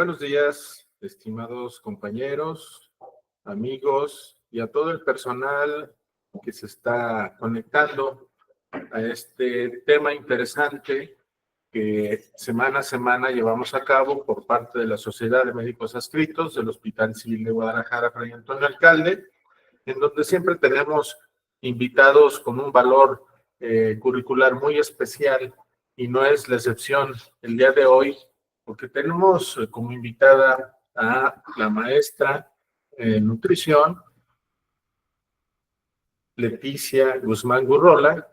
Buenos días, estimados compañeros, amigos y a todo el personal que se está conectando a este tema interesante que semana a semana llevamos a cabo por parte de la Sociedad de Médicos Adscritos del Hospital Civil de Guadalajara, Fray Antonio Alcalde, en donde siempre tenemos invitados con un valor curricular muy especial y no es la excepción el día de hoy, porque tenemos como invitada a la maestra en nutrición, Leticia Guzmán Gurrola,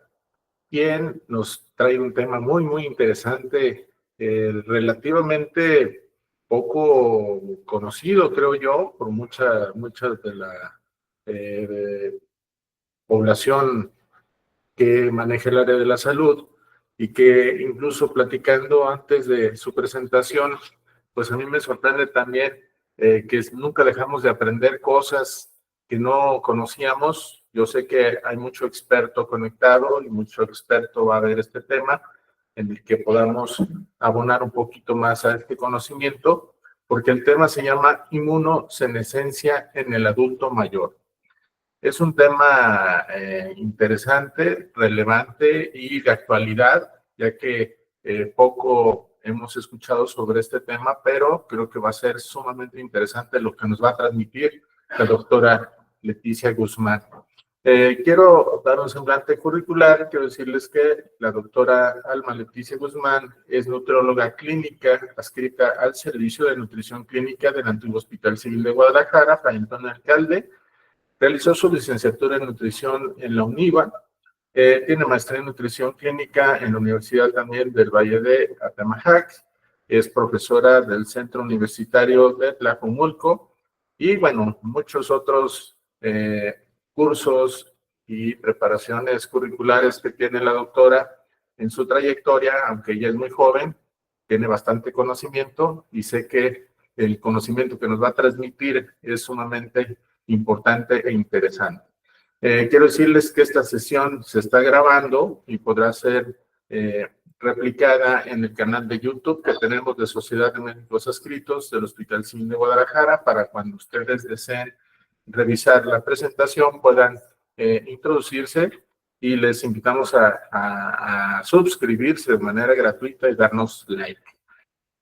quien nos trae un tema muy interesante, relativamente poco conocido, creo yo, por mucha de la población que maneja el área de la salud, y que incluso platicando antes de su presentación, pues a mí me sorprende también que nunca dejamos de aprender cosas que no conocíamos. Yo sé que hay mucho experto conectado y mucho experto va a ver este tema en el que podamos abonar un poquito más a este conocimiento, porque el tema se llama inmunosenescencia en el adulto mayor. Es un tema interesante, relevante y de actualidad, ya que poco hemos escuchado sobre este tema, pero creo que va a ser sumamente interesante lo que nos va a transmitir la doctora Leticia Guzmán. Quiero dar un semblante curricular. Quiero decirles que la doctora Alma Leticia Guzmán es nutrióloga clínica adscrita al Servicio de Nutrición Clínica del antiguo Hospital Civil de Guadalajara, Fray Antonio Alcalde. Realizó su licenciatura en nutrición en la UNIVA, tiene maestría en nutrición clínica en la Universidad también del Valle de Atemajac, es profesora del Centro Universitario de Tlajomulco y, bueno, muchos otros cursos y preparaciones curriculares que tiene la doctora en su trayectoria, aunque ella es muy joven, tiene bastante conocimiento y sé que el conocimiento que nos va a transmitir es sumamente importante e interesante. Quiero decirles que esta sesión se está grabando y podrá ser replicada en el canal de YouTube que tenemos de Sociedad de Médicos Adscritos del Hospital Civil de Guadalajara, para cuando ustedes deseen revisar la presentación puedan introducirse, y les invitamos a suscribirse de manera gratuita y darnos like.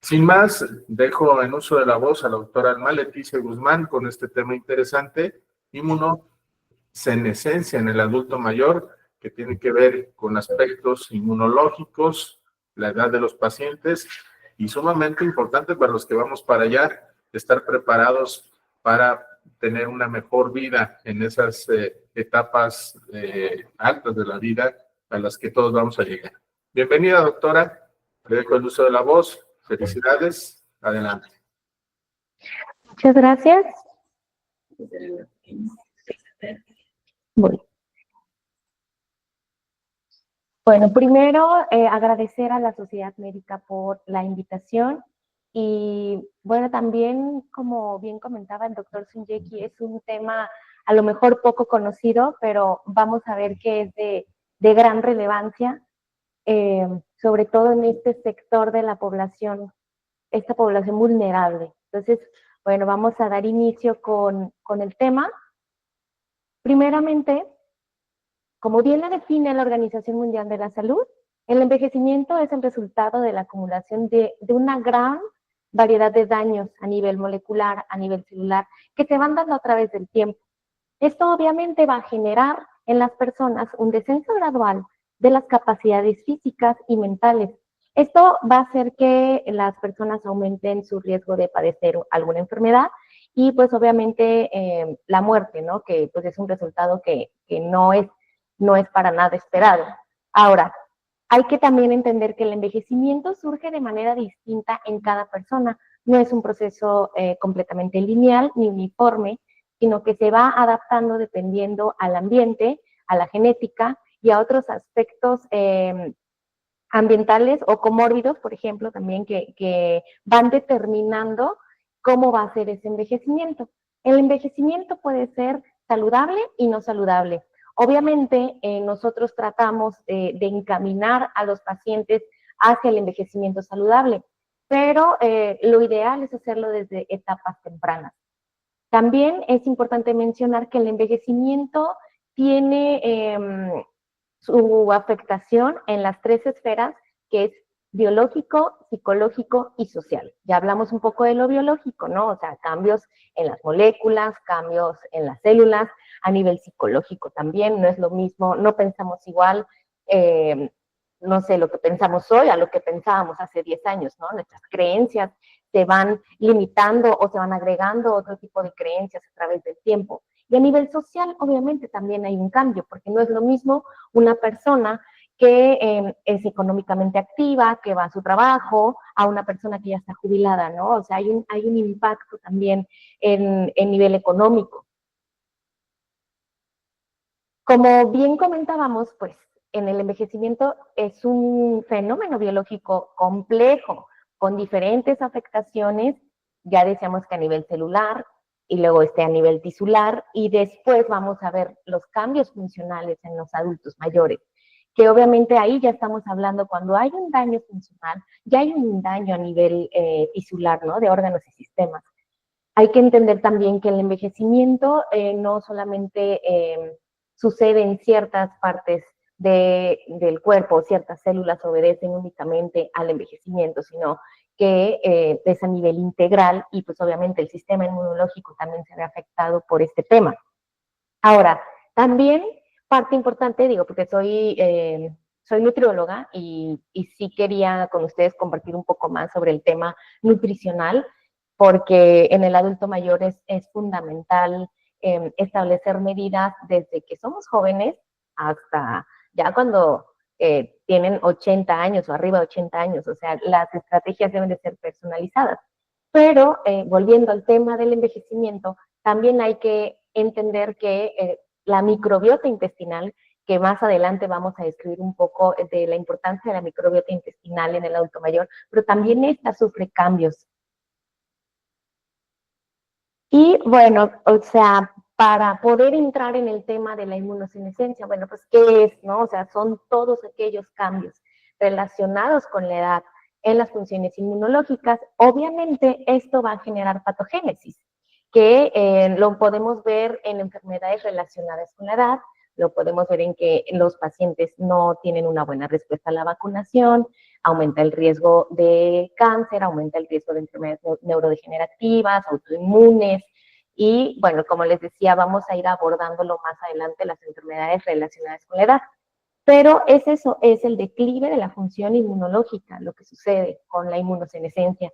Sin más, dejo en uso de la voz a la doctora Alma Leticia Guzmán con este tema interesante, inmunosenescencia en el adulto mayor, que tiene que ver con aspectos inmunológicos, la edad de los pacientes, y sumamente importante para los que vamos para allá, estar preparados para tener una mejor vida en esas etapas altas de la vida a las que todos vamos a llegar. Bienvenida, doctora. Le dejo el uso de la voz. Felicidades. Adelante. Muchas gracias. Bueno, primero agradecer a la Sociedad Médica por la invitación y, bueno, también, como bien comentaba el doctor Sunjeki, es un tema a lo mejor poco conocido, pero vamos a ver que es de gran relevancia, sobre todo en este sector de la población, esta población vulnerable. Entonces, bueno, vamos a dar inicio con el tema. Primeramente, como bien lo define la Organización Mundial de la Salud, el envejecimiento es el resultado de la acumulación de una gran variedad de daños a nivel molecular, a nivel celular, que se van dando a través del tiempo. Esto obviamente va a generar en las personas un descenso gradual de las capacidades físicas y mentales. Esto va a hacer que las personas aumenten su riesgo de padecer alguna enfermedad y, pues, obviamente la muerte, ¿no? Que pues es un resultado que no es para nada esperado. Ahora, hay que también entender que el envejecimiento surge de manera distinta en cada persona. No es un proceso completamente lineal ni uniforme, sino que se va adaptando dependiendo al ambiente, a la genética y a otros aspectos ambientales o comórbidos, por ejemplo, también que van determinando cómo va a ser ese envejecimiento. El envejecimiento puede ser saludable y no saludable. Obviamente, nosotros tratamos de encaminar a los pacientes hacia el envejecimiento saludable, pero lo ideal es hacerlo desde etapas tempranas. También es importante mencionar que el envejecimiento tiene su afectación en las tres esferas, que es biológico, psicológico y social. Ya hablamos un poco de lo biológico, ¿no? O sea, cambios en las moléculas, cambios en las células, a nivel psicológico también, no es lo mismo, no pensamos igual, no sé, lo que pensamos hoy a lo que pensábamos hace 10 años, ¿no? Nuestras creencias se van limitando o se van agregando otro tipo de creencias a través del tiempo. Y a nivel social, obviamente, también hay un cambio, porque no es lo mismo una persona que es económicamente activa, que va a su trabajo, a una persona que ya está jubilada, ¿no? O sea, hay un impacto también en nivel económico. Como bien comentábamos, pues en el envejecimiento es un fenómeno biológico complejo, con diferentes afectaciones, ya decíamos que a nivel celular, y luego a nivel tisular, y después vamos a ver los cambios funcionales en los adultos mayores, que obviamente ahí ya estamos hablando cuando hay un daño funcional, ya hay un daño a nivel tisular, ¿no? De órganos y sistemas. Hay que entender también que el envejecimiento no solamente sucede en ciertas partes del cuerpo, ciertas células obedecen únicamente al envejecimiento, sino que es a nivel integral y pues obviamente el sistema inmunológico también se ve afectado por este tema. Ahora, también parte importante, digo, porque soy nutrióloga y sí quería con ustedes compartir un poco más sobre el tema nutricional, porque en el adulto mayor es fundamental establecer medidas desde que somos jóvenes hasta ya cuando tienen 80 años o arriba de 80 años, o sea, las estrategias deben de ser personalizadas. Pero volviendo al tema del envejecimiento, también hay que entender que la microbiota intestinal, que más adelante vamos a describir un poco de la importancia de la microbiota intestinal en el adulto mayor, pero también esta sufre cambios. Y bueno, o sea, para poder entrar en el tema de la inmunosenescencia, bueno, pues, ¿qué es, no? O sea, son todos aquellos cambios relacionados con la edad en las funciones inmunológicas. Obviamente, esto va a generar patogénesis, que lo podemos ver en enfermedades relacionadas con la edad, lo podemos ver en que los pacientes no tienen una buena respuesta a la vacunación, aumenta el riesgo de cáncer, aumenta el riesgo de enfermedades neurodegenerativas, autoinmunes, y bueno, como les decía, vamos a ir abordándolo más adelante, las enfermedades relacionadas con la edad. Pero es eso, es el declive de la función inmunológica, lo que sucede con la inmunosenescencia.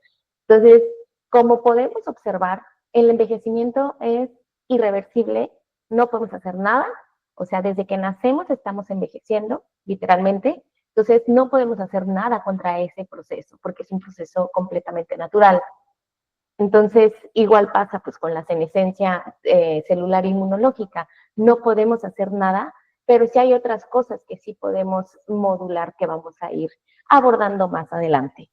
Entonces, como podemos observar, el envejecimiento es irreversible, no podemos hacer nada, o sea, desde que nacemos estamos envejeciendo, literalmente, entonces no podemos hacer nada contra ese proceso, porque es un proceso completamente natural. Entonces, igual pasa pues con la senescencia celular inmunológica, no podemos hacer nada, pero sí hay otras cosas que sí podemos modular que vamos a ir abordando más adelante.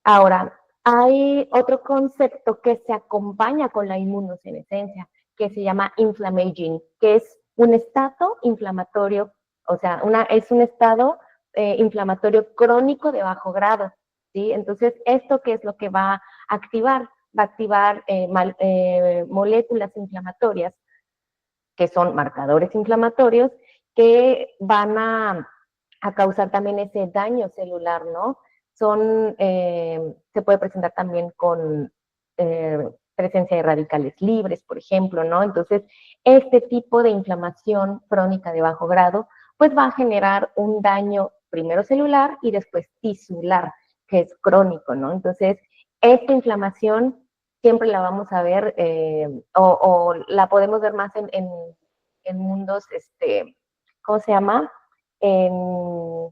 Ahora, hay otro concepto que se acompaña con la inmunosenescencia, que se llama inflammaging, que es un estado inflamatorio, o sea, es un estado inflamatorio crónico de bajo grado, ¿sí? Entonces, ¿esto qué es lo que va a activar? Va a activar moléculas inflamatorias, que son marcadores inflamatorios, que van a causar también ese daño celular, ¿no? Se puede presentar también con presencia de radicales libres, por ejemplo, ¿no? Entonces, este tipo de inflamación crónica de bajo grado, pues va a generar un daño primero celular y después tisular, que es crónico, ¿no? Entonces, esta inflamación siempre la vamos a ver o la podemos ver más en mundos, ¿cómo se llama? En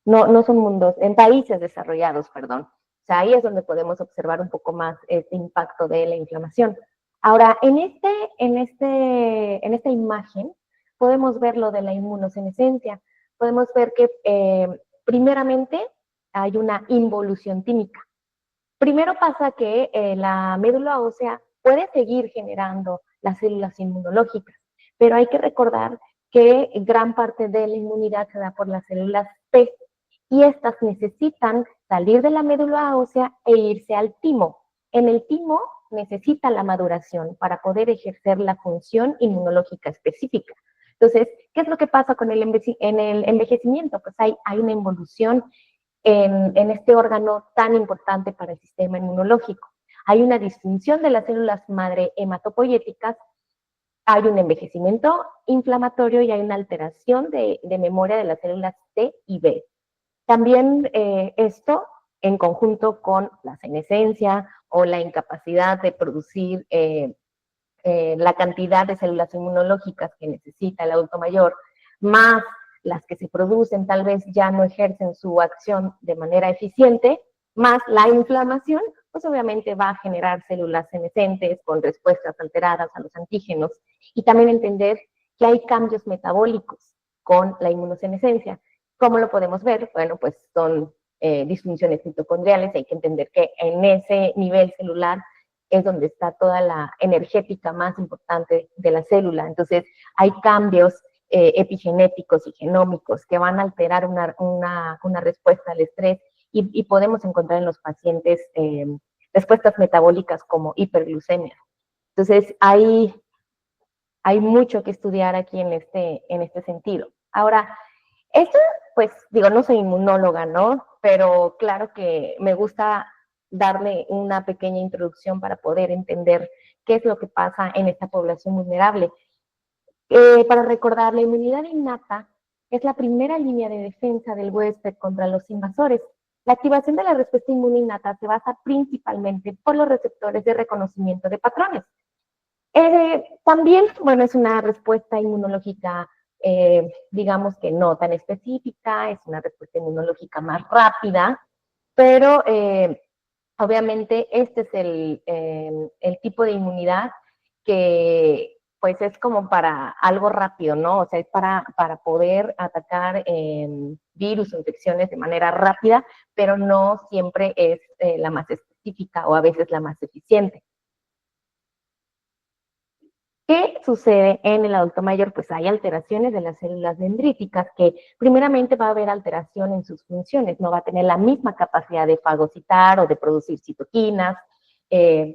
no son mundos, en países desarrollados, perdón. O sea, ahí es donde podemos observar un poco más este impacto de la inflamación. Ahora, en esta imagen podemos ver lo de la inmunosenescencia. Podemos ver que primeramente hay una involución tímica. Primero pasa que la médula ósea puede seguir generando las células inmunológicas, pero hay que recordar que gran parte de la inmunidad se da por las células T, y estas necesitan salir de la médula ósea e irse al timo. En el timo necesita la maduración para poder ejercer la función inmunológica específica. Entonces, ¿qué es lo que pasa con el envejecimiento? Pues hay una involución en este órgano tan importante para el sistema inmunológico. Hay una disfunción de las células madre hematopoyéticas, hay un envejecimiento inflamatorio y hay una alteración de memoria de las células T y B. También esto en conjunto con la senescencia o la incapacidad de producir la cantidad de células inmunológicas que necesita el adulto mayor, más las que se producen tal vez ya no ejercen su acción de manera eficiente, más la inflamación, pues obviamente va a generar células senescentes con respuestas alteradas a los antígenos. Y también entender que hay cambios metabólicos con la inmunosenescencia. ¿Cómo lo podemos ver? Bueno, pues son disfunciones mitocondriales. Hay que entender que en ese nivel celular es donde está toda la energética más importante de la célula. Entonces, hay cambios epigenéticos y genómicos que van a alterar una respuesta al estrés y podemos encontrar en los pacientes respuestas metabólicas como hiperglucemia. Entonces, hay mucho que estudiar aquí en este sentido. Ahora, esto, pues, digo, no soy inmunóloga, ¿no? Pero claro que me gusta darle una pequeña introducción para poder entender qué es lo que pasa en esta población vulnerable. Para recordar, la inmunidad innata es la primera línea de defensa del huésped contra los invasores. La activación de la respuesta inmune innata se basa principalmente por los receptores de reconocimiento de patrones. También, bueno, es una respuesta inmunológica, digamos que no tan específica, es una respuesta inmunológica más rápida, pero obviamente este es el tipo de inmunidad que pues es como para algo rápido, ¿no? O sea, es para poder atacar virus o infecciones de manera rápida, pero no siempre es la más específica o a veces la más eficiente. ¿Qué sucede en el adulto mayor? Pues hay alteraciones de las células dendríticas que primeramente va a haber alteración en sus funciones, no va a tener la misma capacidad de fagocitar o de producir citoquinas,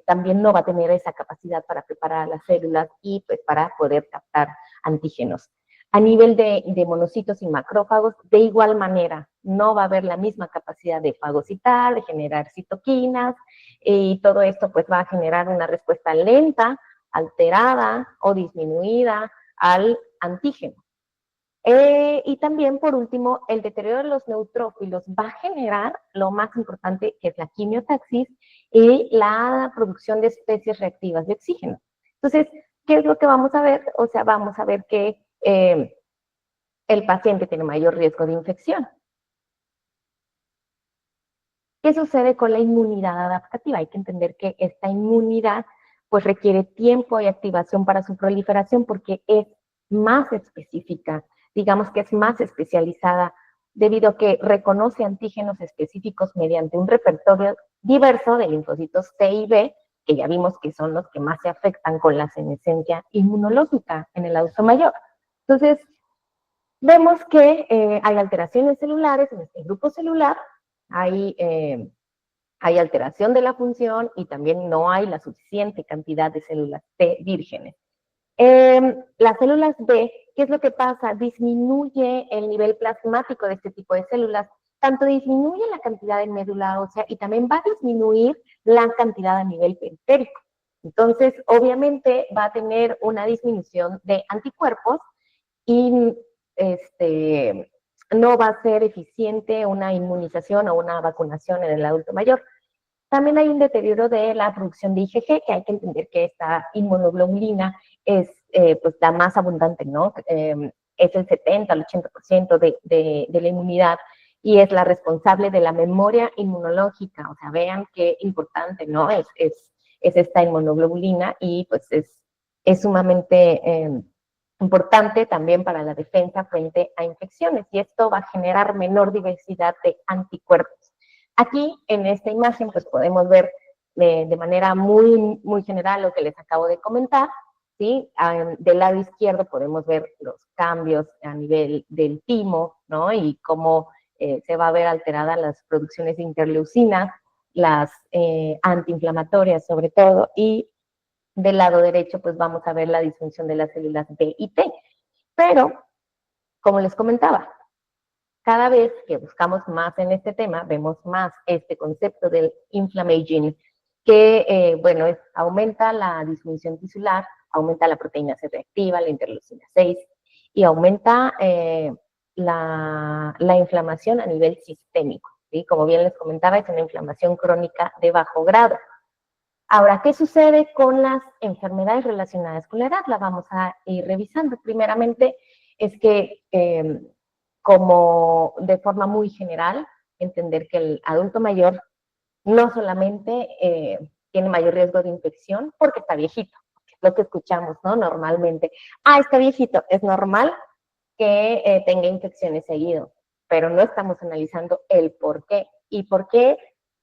también no va a tener esa capacidad para preparar las células y pues para poder captar antígenos. A nivel de monocitos y macrófagos, de igual manera, no va a haber la misma capacidad de fagocitar, de generar citoquinas, y todo esto pues va a generar una respuesta lenta, alterada o disminuida al antígeno. Y también, por último, el deterioro de los neutrófilos va a generar lo más importante, que es la quimiotaxis y la producción de especies reactivas de oxígeno. Entonces, ¿qué es lo que vamos a ver? O sea, vamos a ver que el paciente tiene mayor riesgo de infección. ¿Qué sucede con la inmunidad adaptativa? Hay que entender que esta inmunidad pues requiere tiempo y activación para su proliferación porque es más específica, digamos que es más especializada debido a que reconoce antígenos específicos mediante un repertorio diverso de linfocitos T y B, que ya vimos que son los que más se afectan con la senescencia inmunológica en el adulto mayor. Entonces, vemos que hay alteraciones celulares en este grupo celular, hay alteración de la función y también no hay la suficiente cantidad de células T vírgenes. Las células B, ¿qué es lo que pasa? Disminuye el nivel plasmático de este tipo de células, tanto disminuye la cantidad de médula ósea y también va a disminuir la cantidad a nivel periférico. Entonces, obviamente va a tener una disminución de anticuerpos y no va a ser eficiente una inmunización o una vacunación en el adulto mayor. También hay un deterioro de la producción de IgG, que hay que entender que esta inmunoglobulina es pues la más abundante, ¿no? Es el 70 al 80% de la inmunidad y es la responsable de la memoria inmunológica. O sea, vean qué importante, ¿no? Es esta inmunoglobulina y pues es sumamente importante también para la defensa frente a infecciones y esto va a generar menor diversidad de anticuerpos. Aquí en esta imagen pues podemos ver de manera muy, muy general lo que les acabo de comentar, ¿sí? Del lado izquierdo podemos ver los cambios a nivel del timo, ¿no? Y cómo se va a ver alterada las producciones de interleucinas, las antiinflamatorias sobre todo, y del lado derecho pues vamos a ver la disfunción de las células B y T. Pero, como les comentaba, cada vez que buscamos más en este tema, vemos más este concepto del inflammaging, que, bueno, aumenta la disfunción tisular, aumenta la proteína C reactiva, la interleucina 6, y aumenta la inflamación a nivel sistémico, ¿sí? Como bien les comentaba, es una inflamación crónica de bajo grado. Ahora, ¿qué sucede con las enfermedades relacionadas con la edad? La vamos a ir revisando. Primeramente, es que como de forma muy general, entender que el adulto mayor no solamente tiene mayor riesgo de infección porque está viejito, es lo que escuchamos, ¿no? Normalmente, está viejito, es normal que tenga infecciones seguido, pero no estamos analizando el por qué y por qué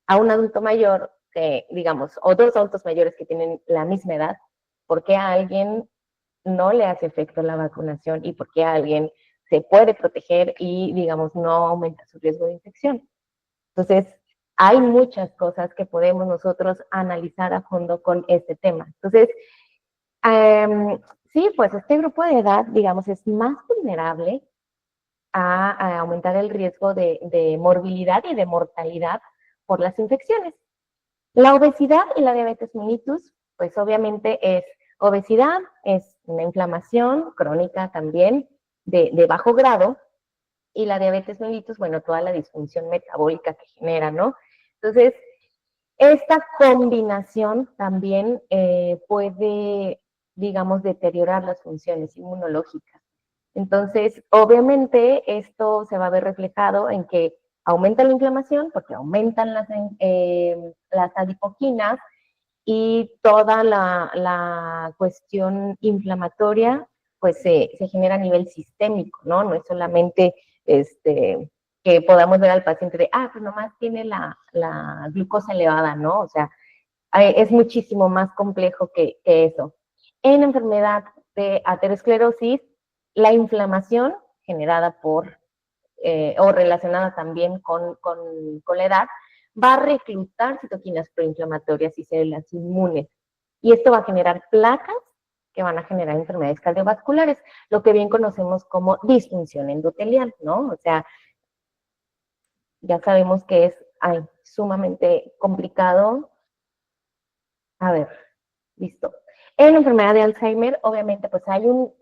a un adulto mayor, que digamos, o dos adultos mayores que tienen la misma edad, por qué a alguien no le hace efecto la vacunación y por qué a alguien se puede proteger y, digamos, no aumenta su riesgo de infección. Entonces, hay muchas cosas que podemos nosotros analizar a fondo con este tema. Entonces, sí, pues este grupo de edad, digamos, es más vulnerable a aumentar el riesgo de morbilidad y de mortalidad por las infecciones. La obesidad y la diabetes mellitus, pues obviamente es obesidad, es una inflamación crónica también de bajo grado, y la diabetes mellitus, bueno, toda la disfunción metabólica que genera, ¿no? Entonces, esta combinación también puede, digamos, deteriorar las funciones inmunológicas. Entonces, obviamente, esto se va a ver reflejado en que aumenta la inflamación, porque aumentan las adipoquinas, y toda la cuestión inflamatoria, pues se genera a nivel sistémico, ¿no? No es solamente que podamos ver al paciente de, pues nomás tiene la glucosa elevada, ¿no? O sea, es muchísimo más complejo que eso. En enfermedad de aterosclerosis, la inflamación generada por, o relacionada también con la edad, va a reclutar citoquinas proinflamatorias y células inmunes. Y esto va a generar placas que van a generar enfermedades cardiovasculares, lo que bien conocemos como disfunción endotelial, ¿no? O sea, ya sabemos que es sumamente complicado. A ver, listo. En la enfermedad de Alzheimer, obviamente, pues hay un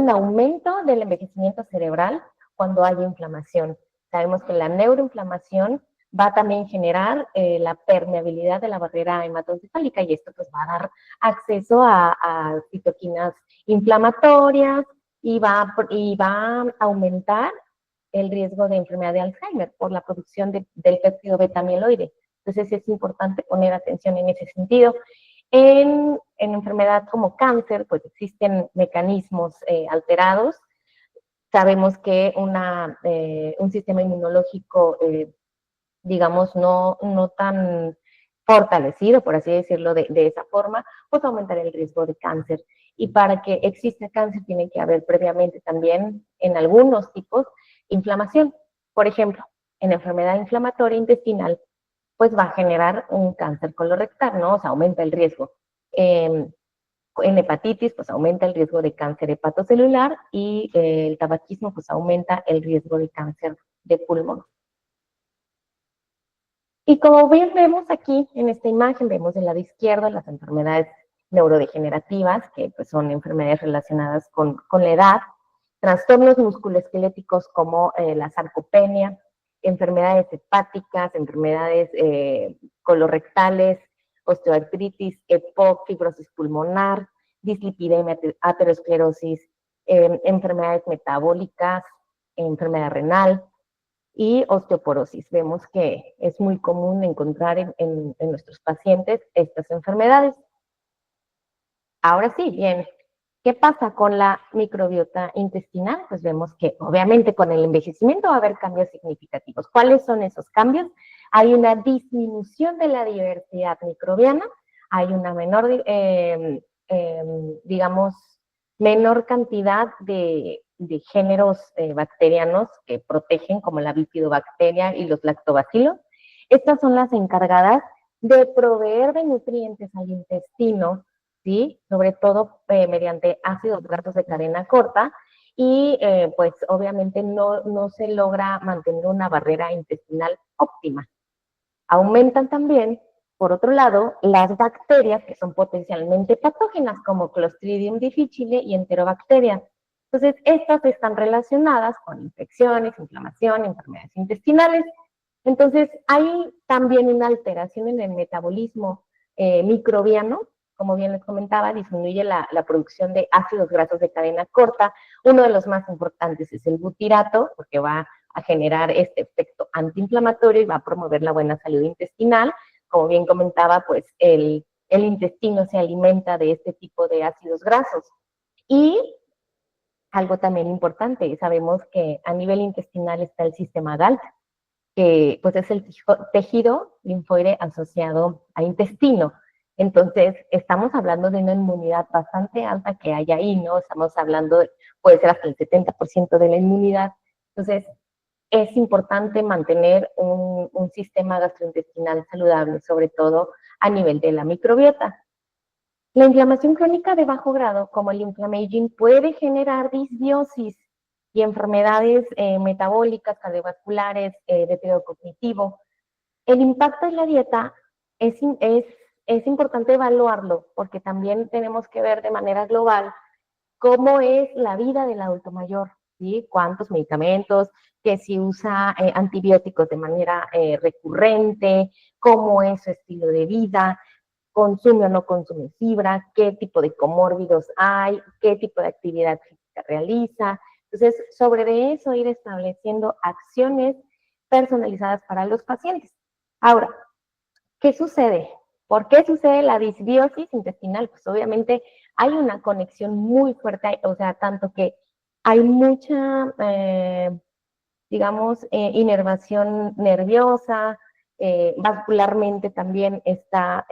aumento del envejecimiento cerebral cuando hay inflamación. Sabemos que la neuroinflamación va a también generar la permeabilidad de la barrera hematoencefálica, y esto pues va a dar acceso a citoquinas inflamatorias y va a aumentar el riesgo de enfermedad de Alzheimer por la producción del péptido beta amiloide. Entonces es importante poner atención en ese sentido. En enfermedad como cáncer, pues existen mecanismos alterados. Sabemos que un sistema inmunológico, digamos, no tan fortalecido, por así decirlo, de esa forma, pues aumentar el riesgo de cáncer. Y para que exista cáncer tiene que haber previamente también, en algunos tipos, inflamación. Por ejemplo, en enfermedad inflamatoria intestinal, pues va a generar un cáncer colorectal, ¿no? O sea, aumenta el riesgo. En hepatitis, pues aumenta el riesgo de cáncer hepatocelular, y el tabaquismo, pues aumenta el riesgo de cáncer de pulmón. Y como bien vemos aquí en esta imagen, vemos del lado izquierdo las enfermedades neurodegenerativas, que pues son enfermedades relacionadas con la edad, trastornos musculoesqueléticos como la sarcopenia, enfermedades hepáticas, enfermedades colorectales, osteoartritis, EPOC, fibrosis pulmonar, dislipidemia, aterosclerosis, enfermedades metabólicas, enfermedad renal y osteoporosis. Vemos que es muy común encontrar en nuestros pacientes estas enfermedades. Ahora sí, bien, ¿qué pasa con la microbiota intestinal? Pues vemos que obviamente con el envejecimiento va a haber cambios significativos. ¿Cuáles son esos cambios? Hay una disminución de la diversidad microbiana, hay una menor, digamos, menor cantidad de de géneros bacterianos que protegen, como la bifidobacteria y los lactobacilos. Estas son las encargadas de proveer de nutrientes al intestino, ¿sí? Sobre todo mediante ácidos grasos de cadena corta, y pues obviamente no se logra mantener una barrera intestinal óptima. Aumentan también, por otro lado, las bacterias que son potencialmente patógenas, como Clostridium difficile y Enterobacteria. Entonces, estas están relacionadas con infecciones, inflamación, enfermedades intestinales. Entonces, hay también una alteración en el metabolismo microbiano, como bien les comentaba, disminuye la producción de ácidos grasos de cadena corta. Uno de los más importantes es el butirato, porque va a generar este efecto antiinflamatorio y va a promover la buena salud intestinal. Como bien comentaba, pues el intestino se alimenta de este tipo de ácidos grasos. Y algo también importante, sabemos que a nivel intestinal está el sistema GALT, que pues es el tejido linfoide asociado al intestino. Entonces, estamos hablando de una inmunidad bastante alta que hay ahí, ¿no? Estamos hablando, puede ser hasta el 70% de la inmunidad. Entonces, es importante mantener un sistema gastrointestinal saludable, sobre todo a nivel de la microbiota. La inflamación crónica de bajo grado, como el inflammaging, puede generar disbiosis y enfermedades metabólicas, cardiovasculares, deterioro cognitivo. El impacto en la dieta es importante evaluarlo, porque también tenemos que ver de manera global cómo es la vida del adulto mayor, ¿sí? Cuántos medicamentos, que si usa antibióticos de manera recurrente, cómo es su estilo de vida, consume o no consume fibra, qué tipo de comórbidos hay, qué tipo de actividad física realiza. Entonces, sobre eso ir estableciendo acciones personalizadas para los pacientes. Ahora, ¿qué sucede? ¿Por qué sucede la disbiosis intestinal? Pues obviamente hay una conexión muy fuerte, o sea, tanto que hay mucha, digamos, inervación nerviosa, vascularmente también está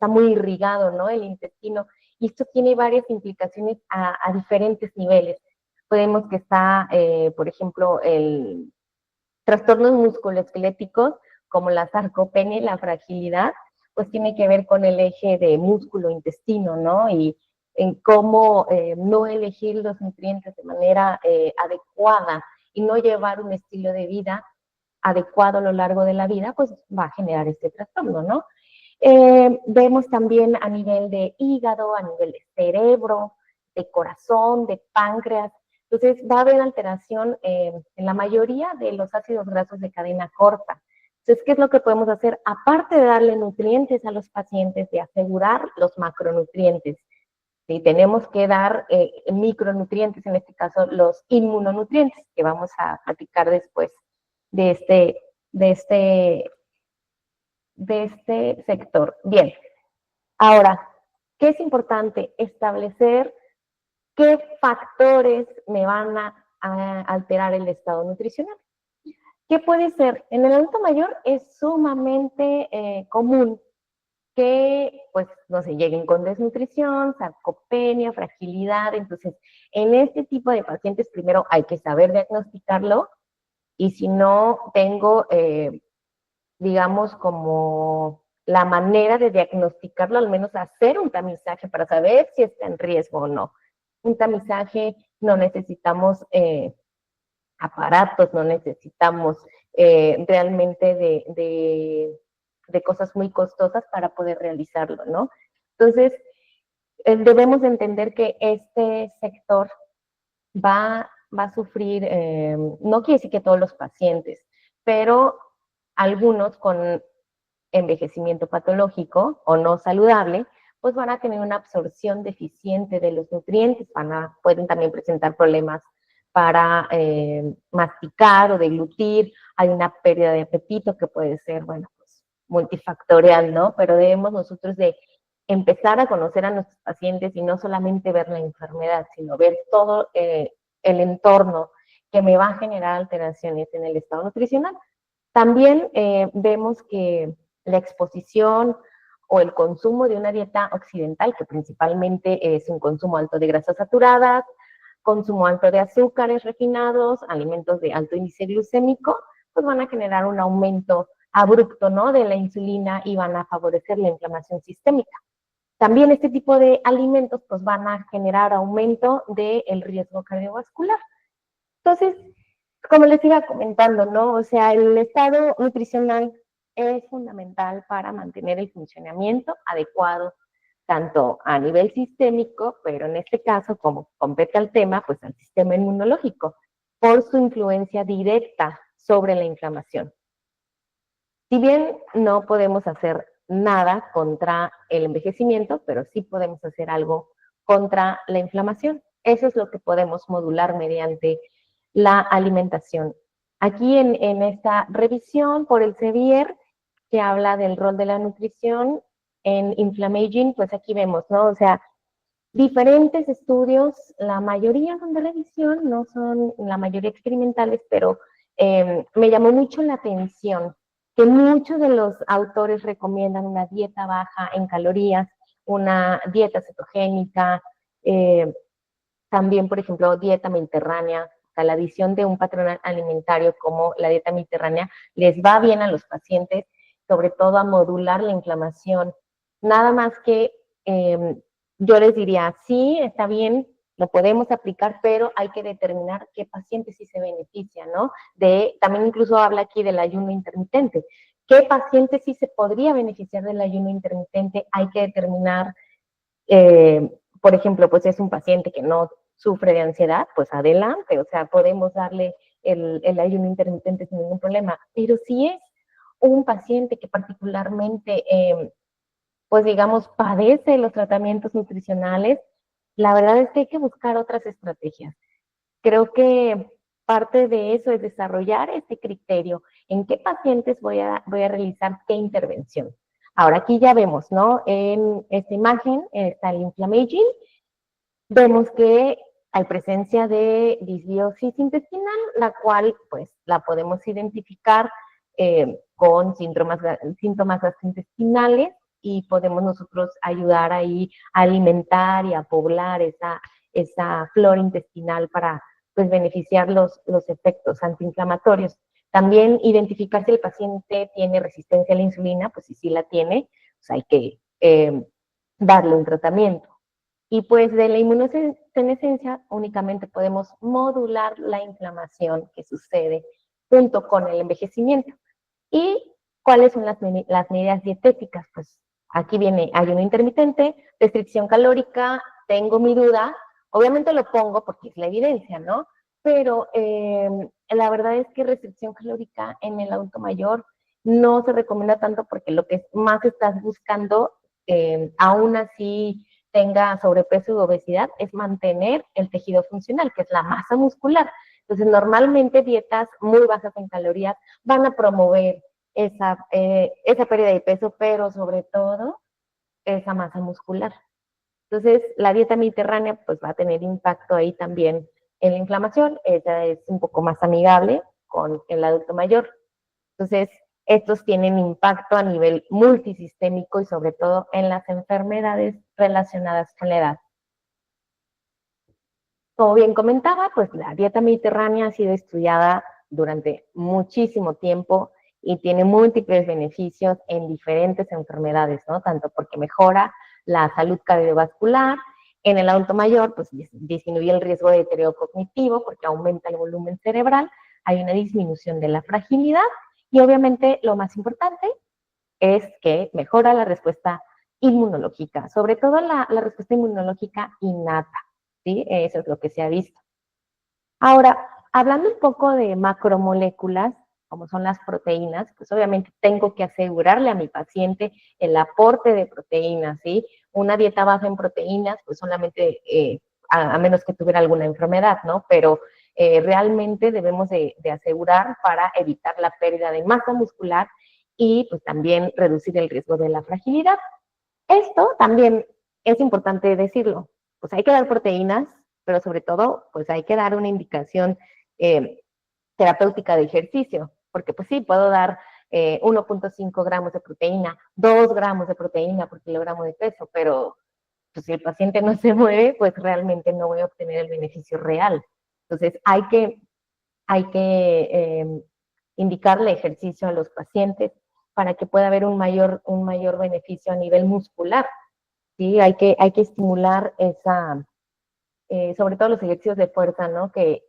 muy irrigado, ¿no? El intestino, y esto tiene varias implicaciones a diferentes niveles. Podemos que está, por ejemplo, el trastornos musculoesqueléticos, como la sarcopenia y la fragilidad, pues tiene que ver con el eje de músculo-intestino, ¿no? Y en cómo no elegir los nutrientes de manera adecuada y no llevar un estilo de vida adecuado a lo largo de la vida, pues va a generar este trastorno, ¿no? Vemos también a nivel de hígado, a nivel de cerebro, de corazón, de páncreas. Entonces va a haber alteración en la mayoría de los ácidos grasos de cadena corta. Entonces, ¿qué es lo que podemos hacer? Aparte de darle nutrientes a los pacientes, de asegurar los macronutrientes, ¿sí? Tenemos que dar micronutrientes, en este caso los inmunonutrientes, que vamos a platicar después de este sector. Bien, ahora, ¿qué es importante? Establecer qué factores me van a alterar el estado nutricional. ¿Qué puede ser? En el adulto mayor es sumamente común que, pues, no sé, lleguen con desnutrición, sarcopenia, fragilidad. Entonces, en este tipo de pacientes, primero hay que saber diagnosticarlo, y si no tengo, digamos, como la manera de diagnosticarlo, al menos hacer un tamizaje para saber si está en riesgo o no. Un tamizaje, no necesitamos aparatos, no necesitamos realmente de cosas muy costosas para poder realizarlo, ¿no? Entonces, debemos entender que este sector va a sufrir, no quiere decir que todos los pacientes, pero algunos con envejecimiento patológico o no saludable, pues van a tener una absorción deficiente de los nutrientes, pueden también presentar problemas para masticar o deglutir, hay una pérdida de apetito que puede ser, bueno, pues multifactorial, ¿no? Pero debemos nosotros de empezar a conocer a nuestros pacientes y no solamente ver la enfermedad, sino ver todo el entorno que me va a generar alteraciones en el estado nutricional. También vemos que la exposición o el consumo de una dieta occidental, que principalmente es un consumo alto de grasas saturadas, consumo alto de azúcares refinados, alimentos de alto índice glucémico, pues van a generar un aumento abrupto, ¿no?, de la insulina y van a favorecer la inflamación sistémica. También este tipo de alimentos pues van a generar aumento del riesgo cardiovascular. Entonces, como les iba comentando, ¿no? O sea, el estado nutricional es fundamental para mantener el funcionamiento adecuado, tanto a nivel sistémico, pero en este caso, como compete al tema, pues al sistema inmunológico, por su influencia directa sobre la inflamación. Si bien no podemos hacer nada contra el envejecimiento, pero sí podemos hacer algo contra la inflamación. Eso es lo que podemos modular mediante la alimentación. Aquí en esta revisión por el Sevier, que habla del rol de la nutrición en inflammaging, pues aquí vemos, ¿no? O sea, diferentes estudios, la mayoría son de revisión, no son la mayoría experimentales, pero me llamó mucho la atención que muchos de los autores recomiendan una dieta baja en calorías, una dieta cetogénica, también, por ejemplo, dieta mediterránea. O sea, la adición de un patrón alimentario como la dieta mediterránea les va bien a los pacientes, sobre todo a modular la inflamación. Nada más que yo les diría, sí, está bien, lo podemos aplicar, pero hay que determinar qué pacientes sí se benefician, ¿no? También incluso habla aquí del ayuno intermitente. ¿Qué pacientes sí se podría beneficiar del ayuno intermitente? Hay que determinar, por ejemplo, pues es un paciente que no sufre de ansiedad, pues adelante, o sea, podemos darle el ayuno intermitente sin ningún problema. Pero si es un paciente que particularmente pues digamos, padece los tratamientos nutricionales, la verdad es que hay que buscar otras estrategias. Creo que parte de eso es desarrollar este criterio, en qué pacientes voy a realizar qué intervención. Ahora aquí ya vemos, ¿no? En esta imagen está el inflammaging, vemos que hay presencia de disbiosis intestinal, la cual pues la podemos identificar con síntomas gastrointestinales y podemos nosotros ayudar ahí a alimentar y a poblar esa flora intestinal para pues beneficiar los efectos antiinflamatorios. También identificar si el paciente tiene resistencia a la insulina, pues si sí la tiene, pues hay que darle un tratamiento. Y pues de la inmunosenescencia únicamente podemos modular la inflamación que sucede junto con el envejecimiento. ¿Y cuáles son las medidas dietéticas? Pues aquí viene ayuno intermitente, restricción calórica, tengo mi duda, obviamente lo pongo porque es la evidencia, ¿no? Pero la verdad es que restricción calórica en el adulto mayor no se recomienda tanto porque lo que más estás buscando, aún así tenga sobrepeso y obesidad, es mantener el tejido funcional, que es la masa muscular. Entonces, normalmente dietas muy bajas en calorías van a promover esa pérdida de peso, pero sobre todo esa masa muscular. Entonces, la dieta mediterránea pues va a tener impacto ahí también en la inflamación, ella es un poco más amigable con el adulto mayor. Entonces, estos tienen impacto a nivel multisistémico y sobre todo en las enfermedades relacionadas con la edad. Como bien comentaba, pues la dieta mediterránea ha sido estudiada durante muchísimo tiempo y tiene múltiples beneficios en diferentes enfermedades, ¿no? Tanto porque mejora la salud cardiovascular, en el adulto mayor, pues disminuye el riesgo de deterioro cognitivo porque aumenta el volumen cerebral, hay una disminución de la fragilidad y obviamente lo más importante es que mejora la respuesta inmunológica, sobre todo la respuesta inmunológica innata, ¿sí? Eso es lo que se ha visto. Ahora, hablando un poco de macromoléculas, como son las proteínas, pues obviamente tengo que asegurarle a mi paciente el aporte de proteínas, ¿sí? Una dieta baja en proteínas, pues solamente, a menos que tuviera alguna enfermedad, ¿no? Pero realmente debemos de asegurar para evitar la pérdida de masa muscular y pues también reducir el riesgo de la fragilidad. Esto también es importante decirlo, pues hay que dar proteínas, pero sobre todo, pues hay que dar una indicación terapéutica de ejercicio, porque pues sí, puedo dar 1.5 gramos de proteína, 2 gramos de proteína por kilogramo de peso, pero pues si el paciente no se mueve, pues realmente no voy a obtener el beneficio real. Entonces, hay que indicarle ejercicio a los pacientes para que pueda haber un mayor beneficio a nivel muscular, ¿sí? Hay que estimular sobre todo los ejercicios de fuerza, ¿no? Que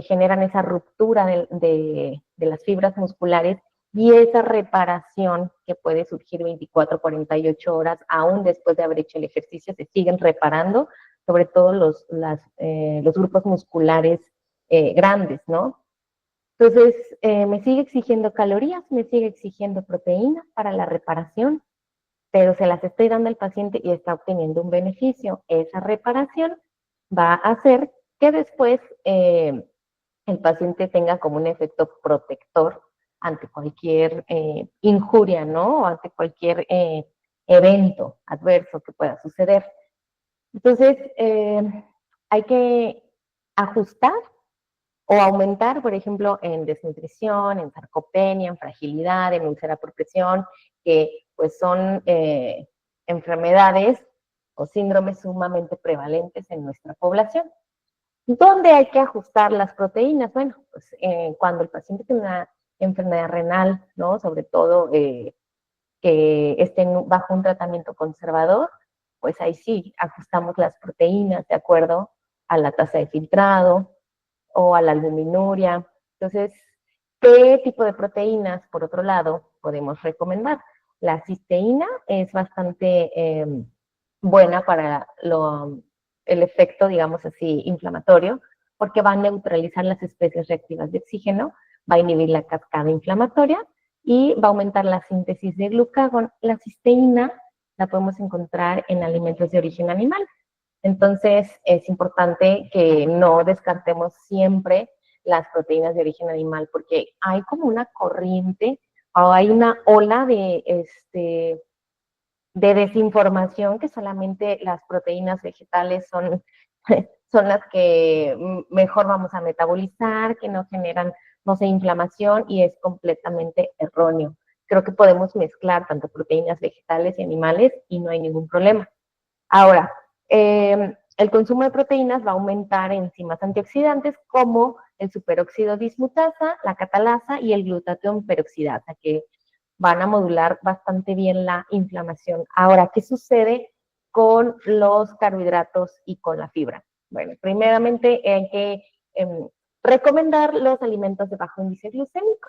generan esa ruptura de las fibras musculares y esa reparación que puede surgir 24, 48 horas, aún después de haber hecho el ejercicio, se siguen reparando, sobre todo los grupos musculares grandes, ¿no? Entonces, me sigue exigiendo calorías, me sigue exigiendo proteínas para la reparación, pero se las estoy dando al paciente y está obteniendo un beneficio. Esa reparación va a hacer que después el paciente tenga como un efecto protector ante cualquier injuria, ¿no? O ante cualquier evento adverso que pueda suceder. Entonces, hay que ajustar o aumentar, por ejemplo, en desnutrición, en sarcopenia, en fragilidad, en úlcera por presión, que pues son enfermedades o síndromes sumamente prevalentes en nuestra población. ¿Dónde hay que ajustar las proteínas? Bueno, pues cuando el paciente tiene una enfermedad renal, ¿no? Sobre todo que estén bajo un tratamiento conservador, pues ahí sí ajustamos las proteínas de acuerdo a la tasa de filtrado o a la albuminuria. Entonces, ¿qué tipo de proteínas, por otro lado, podemos recomendar? La cisteína es bastante buena para el efecto, digamos así, inflamatorio, porque va a neutralizar las especies reactivas de oxígeno, va a inhibir la cascada inflamatoria y va a aumentar la síntesis de glucagón. La cisteína la podemos encontrar en alimentos de origen animal. Entonces, es importante que no descartemos siempre las proteínas de origen animal, porque hay como una corriente o hay una ola de desinformación que solamente las proteínas vegetales son las que mejor vamos a metabolizar, que no generan, no sé, inflamación, y es completamente erróneo. Creo que podemos mezclar tanto proteínas vegetales y animales y no hay ningún problema. Ahora, el consumo de proteínas va a aumentar enzimas antioxidantes como el superóxido dismutasa, la catalasa y el glutatión peroxidasa, que van a modular bastante bien la inflamación. Ahora, ¿qué sucede con los carbohidratos y con la fibra? Bueno, primeramente hay que recomendar los alimentos de bajo índice glucémico,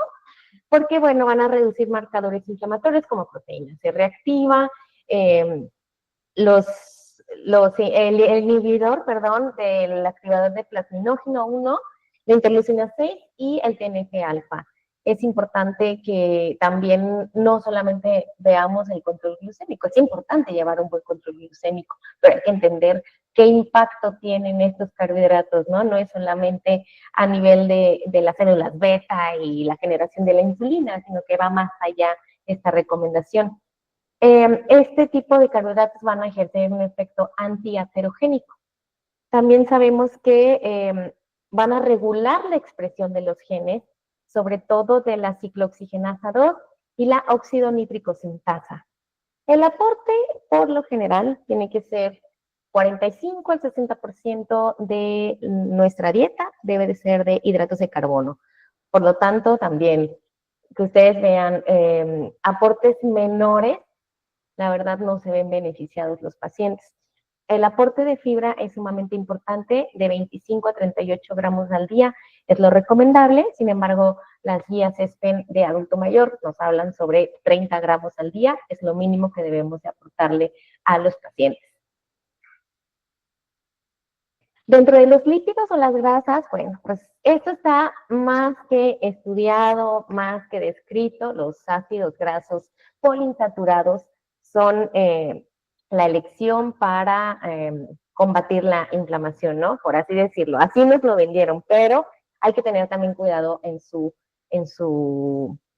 porque, bueno, van a reducir marcadores inflamatorios como proteína C reactiva, el inhibidor, perdón, del activador de plasminógeno 1, la interleucina 6 y el TNF-alfa. Es importante que también no solamente veamos el control glucémico, es importante llevar un buen control glucémico, pero hay que entender qué impacto tienen estos carbohidratos, ¿no? No es solamente a nivel de las células beta y la generación de la insulina, sino que va más allá esta recomendación. Este tipo de carbohidratos van a ejercer un efecto antiaterogénico. También sabemos que van a regular la expresión de los genes, sobre todo de la ciclooxigenasa 2 y la oxidonitricosintasa. El aporte, por lo general, tiene que ser 45 al 60% de nuestra dieta debe de ser de hidratos de carbono. Por lo tanto, también que ustedes vean aportes menores, la verdad no se ven beneficiados los pacientes. El aporte de fibra es sumamente importante, de 25 a 38 gramos al día es lo recomendable. Sin embargo, las guías ESPEN de adulto mayor nos hablan sobre 30 gramos al día, es lo mínimo que debemos de aportarle a los pacientes. Dentro de los lípidos o las grasas, bueno, pues esto está más que estudiado, más que descrito. Los ácidos grasos poliinsaturados son la elección para combatir la inflamación, ¿no? Por así decirlo. Así nos lo vendieron, pero hay que tener también cuidado en su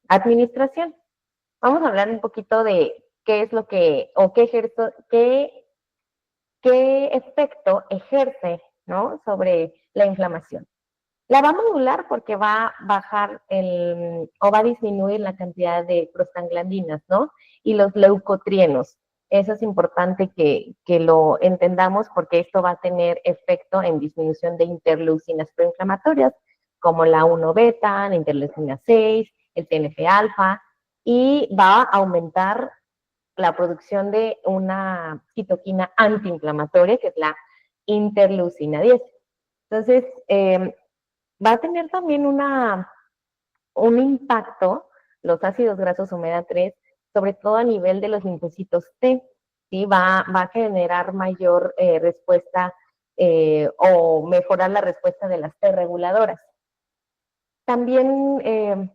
administración. Vamos a hablar un poquito de qué es lo que, o qué efecto ejerce, ¿no?, sobre la inflamación. La va a modular porque va a bajar o va a disminuir la cantidad de prostaglandinas, ¿no?, y los leucotrienos. Eso es importante que lo entendamos porque esto va a tener efecto en disminución de interleucinas proinflamatorias como la 1 beta, la interleucina 6, el TNF-alfa, y va a aumentar la producción de una citoquina antiinflamatoria, que es la interleucina 10. Entonces, va a tener también un impacto, los ácidos grasos omega 3, sobre todo a nivel de los linfocitos T, ¿sí? Va a generar mayor respuesta o mejorar la respuesta de las T reguladoras. También,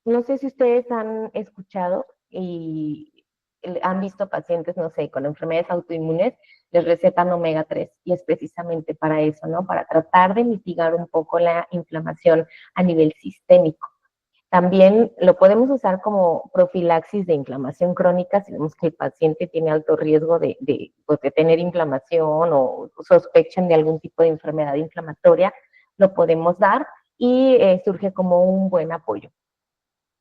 no sé si ustedes han escuchado y han visto pacientes, no sé, con enfermedades autoinmunes, les recetan omega 3 y es precisamente para eso, ¿no? Para tratar de mitigar un poco la inflamación a nivel sistémico. También lo podemos usar como profilaxis de inflamación crónica si vemos que el paciente tiene alto riesgo pues, de tener inflamación o sospechan de algún tipo de enfermedad inflamatoria, lo podemos dar y surge como un buen apoyo.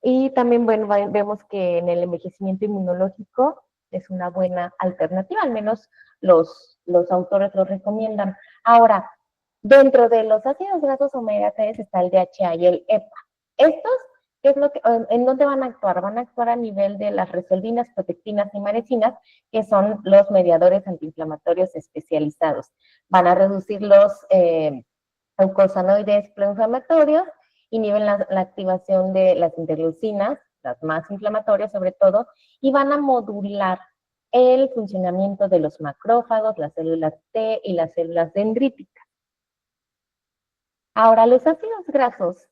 Y también, bueno, vemos que en el envejecimiento inmunológico es una buena alternativa, al menos los autores lo recomiendan. Ahora, dentro de los ácidos grasos omega 3 está el DHA y el EPA. Estos, ¿qué es lo que, en dónde van a actuar? Van a actuar a nivel de las resolvinas, protectinas y marecinas, que son los mediadores antiinflamatorios especializados. Van a reducir los glucosanoides proinflamatorios, inhiben la activación de las interleucinas, las más inflamatorias sobre todo, y van a modular el funcionamiento de los macrófagos, las células T y las células dendríticas. Ahora, los ácidos grasos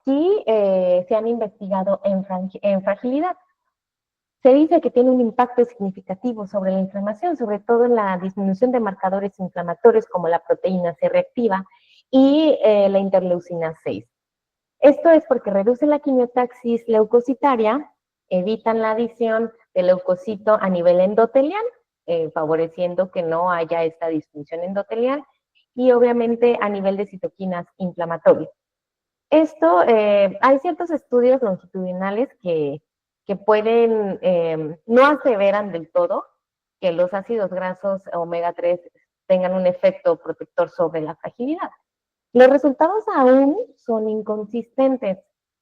sí se han investigado en fragilidad. Se dice que tiene un impacto significativo sobre la inflamación, sobre todo en la disminución de marcadores inflamatorios como la proteína C reactiva y la interleucina 6. Esto es porque reducen la quimiotaxis leucocitaria, evitan la adición de leucocito a nivel endotelial, favoreciendo que no haya esta disfunción endotelial, y obviamente a nivel de citoquinas inflamatorias. Esto, hay ciertos estudios longitudinales que pueden, no aseveran del todo que los ácidos grasos omega 3 tengan un efecto protector sobre la fragilidad. Los resultados aún son inconsistentes.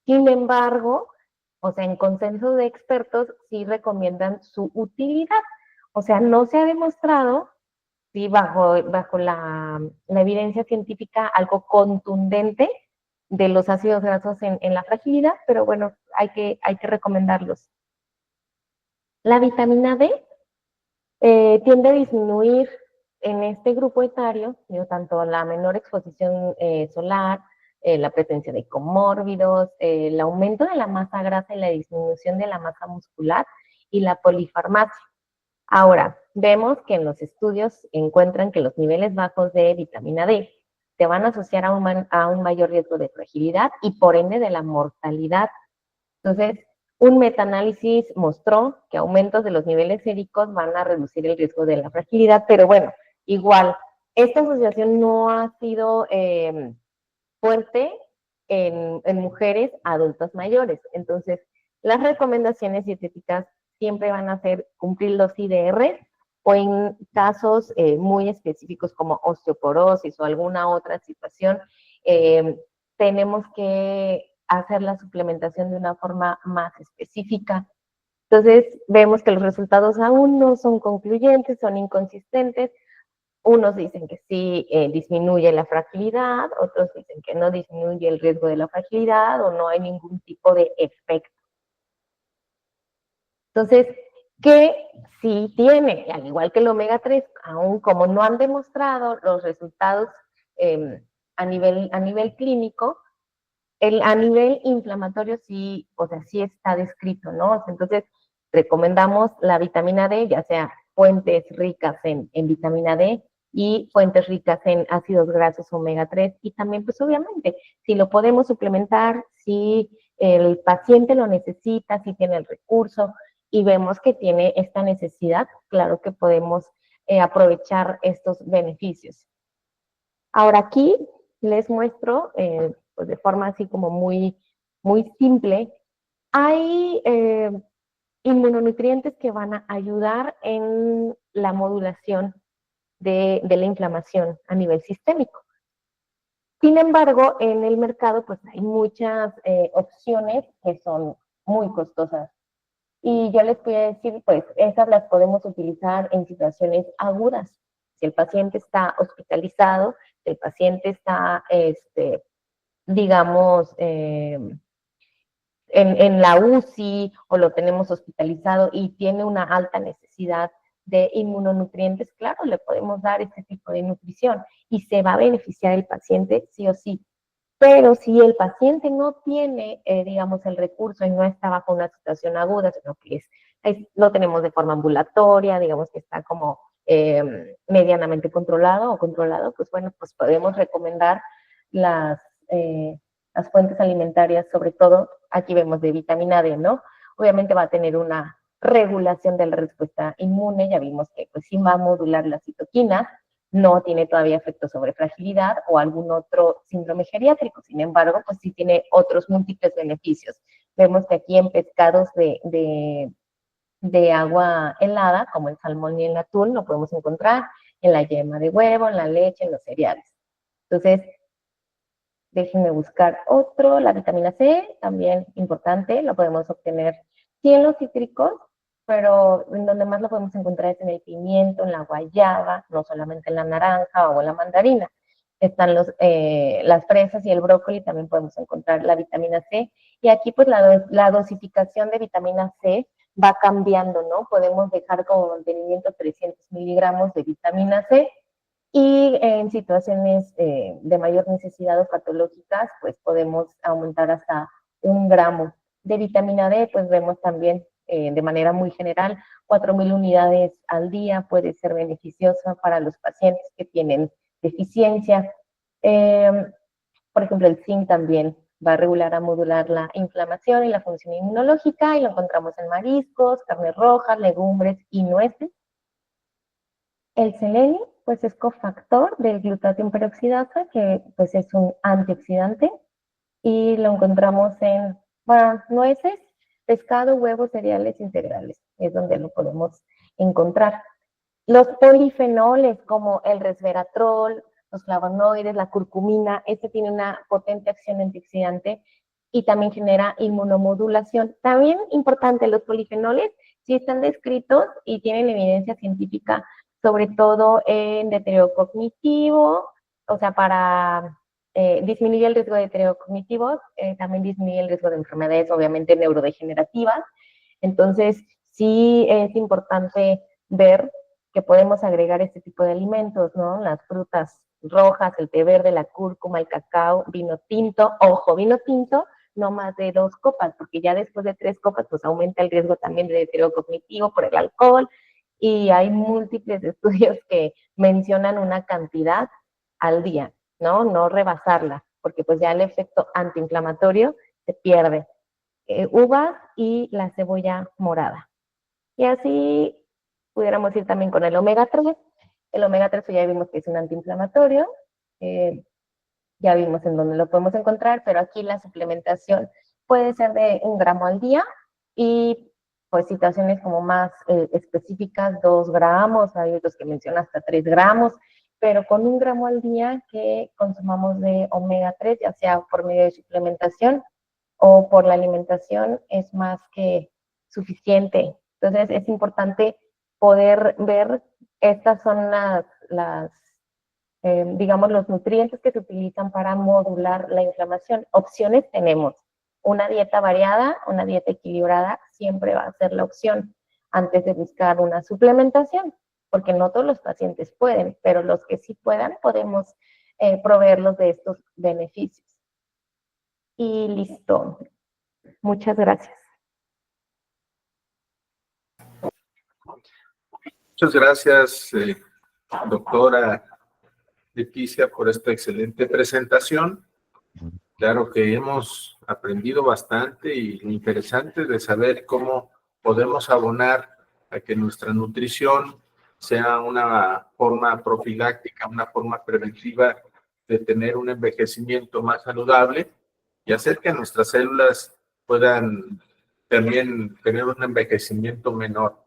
Sin embargo, o sea, en consenso de expertos sí recomiendan su utilidad. O sea, no se ha demostrado, sí, bajo la evidencia científica, algo contundente de los ácidos grasos en la fragilidad, pero bueno, hay que recomendarlos. La vitamina D tiende a disminuir en este grupo etario, tanto la menor exposición solar, la presencia de comórbidos, el aumento de la masa grasa y la disminución de la masa muscular y la polifarmacia. Ahora, vemos que en los estudios encuentran que los niveles bajos de vitamina D te van a asociar a un mayor riesgo de fragilidad y por ende de la mortalidad. Entonces, un metaanálisis mostró que aumentos de los niveles séricos van a reducir el riesgo de la fragilidad, pero bueno, igual, esta asociación no ha sido fuerte en mujeres adultas mayores. Entonces, las recomendaciones dietéticas siempre van a ser cumplir los IDR o en casos muy específicos como osteoporosis o alguna otra situación, tenemos que hacer la suplementación de una forma más específica. Entonces, vemos que los resultados aún no son concluyentes, son inconsistentes. Unos dicen que sí disminuye la fragilidad, otros dicen que no disminuye el riesgo de la fragilidad o no hay ningún tipo de efecto. Entonces, ¿qué sí tiene? Al igual que el omega 3, aún como no han demostrado los resultados a nivel clínico, a nivel inflamatorio sí, o sea, sí está descrito, ¿no? Entonces, recomendamos la vitamina D, ya sea fuentes ricas en vitamina D y fuentes ricas en ácidos grasos omega 3 y también, pues obviamente, si lo podemos suplementar, si el paciente lo necesita, si tiene el recurso y vemos que tiene esta necesidad, claro que podemos aprovechar estos beneficios. Ahora aquí les muestro, pues de forma así como muy simple, hay inmunonutrientes que van a ayudar en la modulación de la inflamación a nivel sistémico. Sin embargo, en el mercado pues hay muchas opciones que son muy costosas. Y yo les voy a decir, pues esas las podemos utilizar en situaciones agudas. Si el paciente está hospitalizado, si el paciente está, digamos, en la UCI o lo tenemos hospitalizado y tiene una alta necesidad de inmunonutrientes, claro, le podemos dar este tipo de nutrición y se va a beneficiar el paciente sí o sí. Pero si el paciente no tiene, digamos, el recurso y no está bajo una situación aguda, sino que lo tenemos de forma ambulatoria, digamos que está como medianamente controlado o controlado, pues bueno, pues podemos recomendar las, eh, las fuentes alimentarias, sobre todo, aquí vemos de vitamina D, ¿no? Obviamente va a tener una regulación de la respuesta inmune, ya vimos que pues sí va a modular las citoquinas, no tiene todavía efecto sobre fragilidad o algún otro síndrome geriátrico. Sin embargo, pues sí tiene otros múltiples beneficios. Vemos que aquí en pescados de agua helada, como el salmón y el atún, lo podemos encontrar en la yema de huevo, en la leche, en los cereales. Entonces, déjenme buscar otro, la vitamina C, también importante, lo podemos obtener sí en los cítricos, pero en donde más lo podemos encontrar es en el pimiento, en la guayaba, no solamente en la naranja o en la mandarina. Están las fresas y el brócoli, también podemos encontrar la vitamina C. Y aquí pues la dosificación de vitamina C va cambiando, ¿no? Podemos dejar como mantenimiento 300 miligramos de vitamina C y en situaciones de mayor necesidad o patológicas, pues podemos aumentar hasta 1 gramo. De vitamina D, pues vemos también de manera muy general, 4.000 unidades al día puede ser beneficiosa para los pacientes que tienen deficiencia. Por ejemplo, el zinc también va a regular, a modular la inflamación y la función inmunológica, y lo encontramos en mariscos, carnes rojas, legumbres y nueces. El selenio, pues es cofactor del glutatión peroxidasa, que pues es un antioxidante, y lo encontramos en nueces, pescado, huevos, cereales integrales, es donde lo podemos encontrar. Los polifenoles como el resveratrol, los flavonoides, la curcumina, este tiene una potente acción antioxidante y también genera inmunomodulación. También importante, los polifenoles sí están descritos y tienen evidencia científica, sobre todo en deterioro cognitivo, o sea, para disminuir el riesgo de deterioro cognitivo, también disminuye el riesgo de enfermedades, obviamente, neurodegenerativas. Entonces, sí es importante ver que podemos agregar este tipo de alimentos, ¿no? Las frutas rojas, el té verde, la cúrcuma, el cacao, vino tinto, ojo, vino tinto, no más de 2 copas, porque ya después de 3 copas, pues aumenta el riesgo también de deterioro cognitivo por el alcohol, y hay múltiples estudios que mencionan una cantidad al día, ¿no? No rebasarla, porque pues ya el efecto antiinflamatorio se pierde. Uvas y la cebolla morada. Y así pudiéramos ir también con el omega 3. El omega 3 ya vimos que es un antiinflamatorio, ya vimos en dónde lo podemos encontrar, pero aquí la suplementación puede ser de 1 gramo al día y pues situaciones como más específicas, 2 gramos, hay otros que mencionan hasta 3 gramos, pero con 1 gramo al día que consumamos de omega 3, ya sea por medio de suplementación o por la alimentación, es más que suficiente. Entonces es importante poder ver, estas son digamos, los nutrientes que se utilizan para modular la inflamación. Opciones tenemos. Una dieta variada, una dieta equilibrada, siempre va a ser la opción antes de buscar una suplementación, porque no todos los pacientes pueden, pero los que sí puedan, podemos proveerlos de estos beneficios. Y listo. Muchas gracias. Muchas gracias, doctora Leticia, por esta excelente presentación. Claro que hemos aprendido bastante y lo interesante de saber cómo podemos abonar a que nuestra nutrición sea una forma profiláctica, una forma preventiva de tener un envejecimiento más saludable y hacer que nuestras células puedan también tener un envejecimiento menor.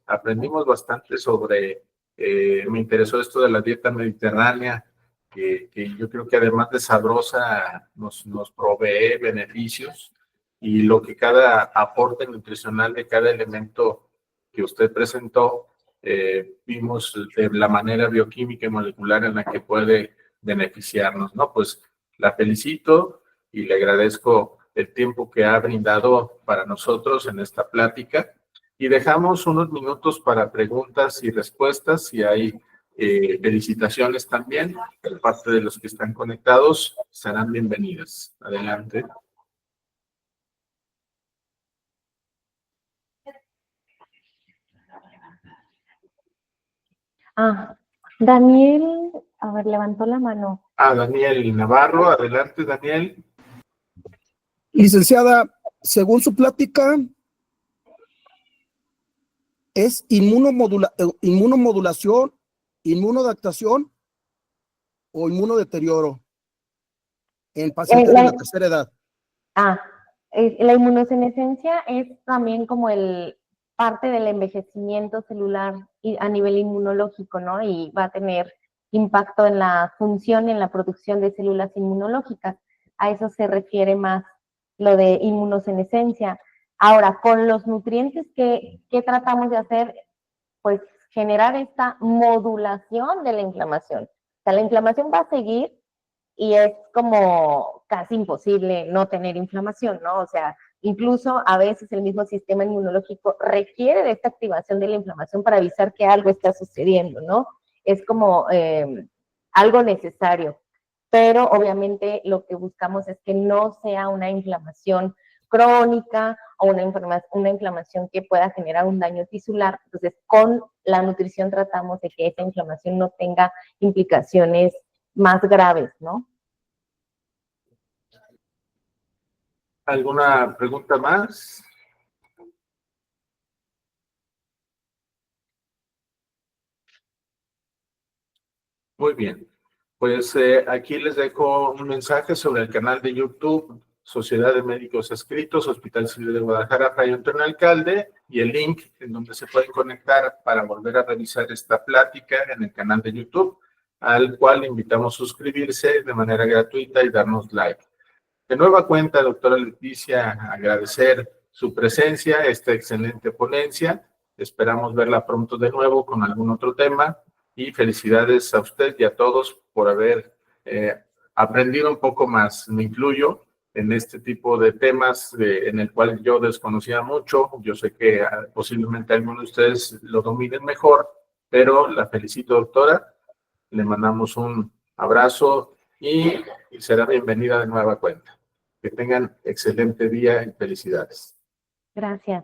Aprendimos bastante sobre, me interesó esto de la dieta mediterránea, que yo creo que además de sabrosa nos provee beneficios, y lo que cada aporte nutricional de cada elemento que usted presentó, vimos de la manera bioquímica y molecular en la que puede beneficiarnos, ¿no? Pues la felicito y le agradezco el tiempo que ha brindado para nosotros en esta plática. Y dejamos unos minutos para preguntas y respuestas. Si hay felicitaciones también por parte de los que están conectados, serán bienvenidas. Adelante. Daniel, a ver, levantó la mano. Daniel Navarro, adelante, Daniel. Licenciada, según su plática, ¿es inmunomodulación, inmunoadaptación o inmunodeterioro en pacientes de la tercera edad? La inmunosenescencia es también como parte del envejecimiento celular a nivel inmunológico, ¿no? Y va a tener impacto en la función y en la producción de células inmunológicas. A eso se refiere más lo de inmunosenescencia. Ahora, con los nutrientes que tratamos de hacer, pues generar esta modulación de la inflamación. O sea, la inflamación va a seguir y es como casi imposible no tener inflamación, ¿no? O sea, incluso a veces el mismo sistema inmunológico requiere de esta activación de la inflamación para avisar que algo está sucediendo, ¿no? Es como algo necesario, pero obviamente lo que buscamos es que no sea una inflamación crónica o una inflamación que pueda generar un daño tisular. Entonces, con la nutrición tratamos de que esa inflamación no tenga implicaciones más graves, ¿no? ¿Alguna pregunta más? Muy bien. Pues aquí les dejo un mensaje sobre el canal de YouTube Sociedad de Médicos Adscritos, Hospital Civil de Guadalajara, Fray Antonio Alcalde, y el link en donde se pueden conectar para volver a revisar esta plática en el canal de YouTube, al cual invitamos a suscribirse de manera gratuita y darnos like. De nueva cuenta, doctora Leticia, agradecer su presencia, esta excelente ponencia. Esperamos verla pronto de nuevo con algún otro tema, y felicidades a usted y a todos por haber aprendido un poco más. Me incluyo en este tipo de temas en el cual yo desconocía mucho. Yo sé que posiblemente algunos de ustedes lo dominen mejor, pero la felicito, doctora. Le mandamos un abrazo y será bienvenida de nueva cuenta. Que tengan excelente día y felicidades. Gracias.